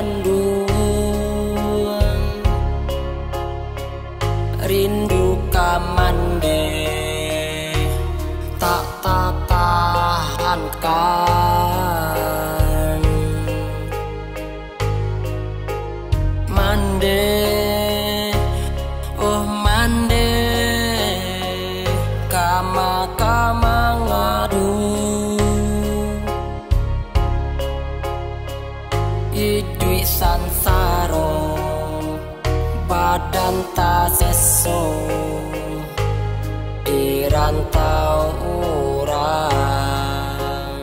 kanduan rindu kamande tak tahankan mande oh mande kama ngadu idui sansaro badan ta seso di rantau urang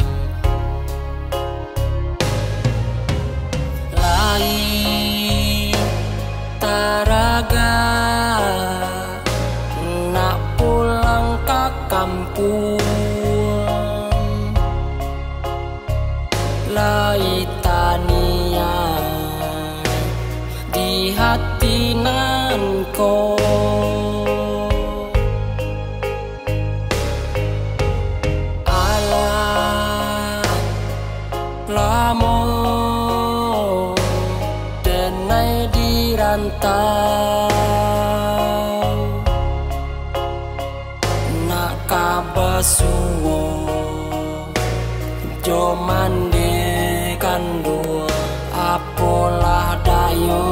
lain taraga nak pulang ke kampung lai tania di hati nanko ala lamo denai di rantau nak kabasuwo jo mande kandua apolah dayo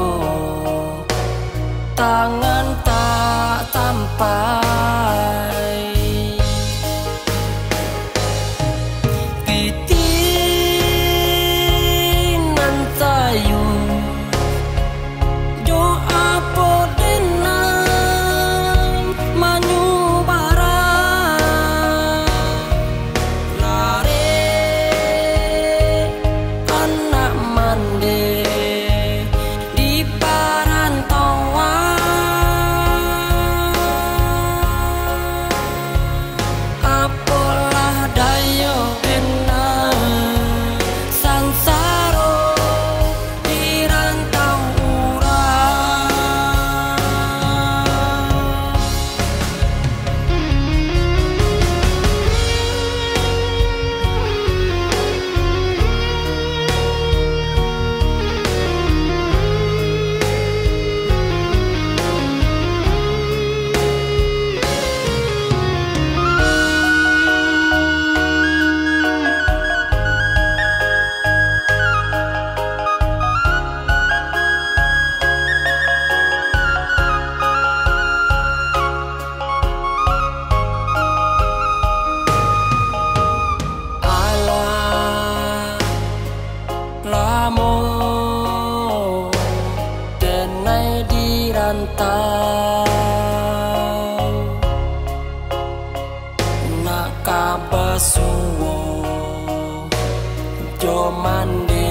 tangan tak sampai pitinan tayu jo apo denang manyubara lare anak mande di parantauan apolah dayo benang sansaro di rantau urang lamo denai di rantau nak kabasuwo jo mande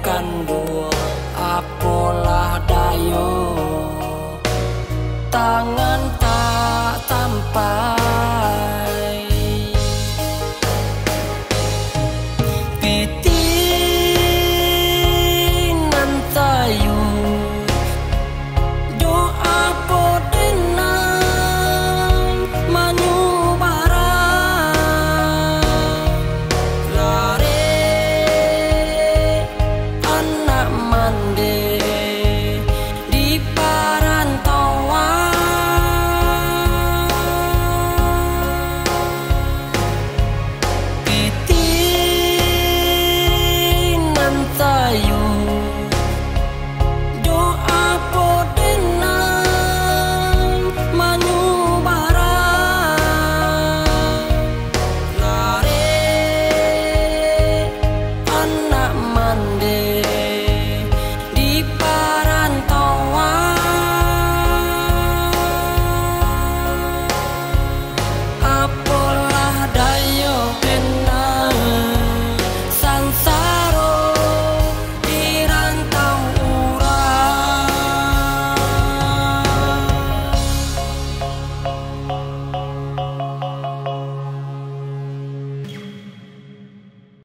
kandu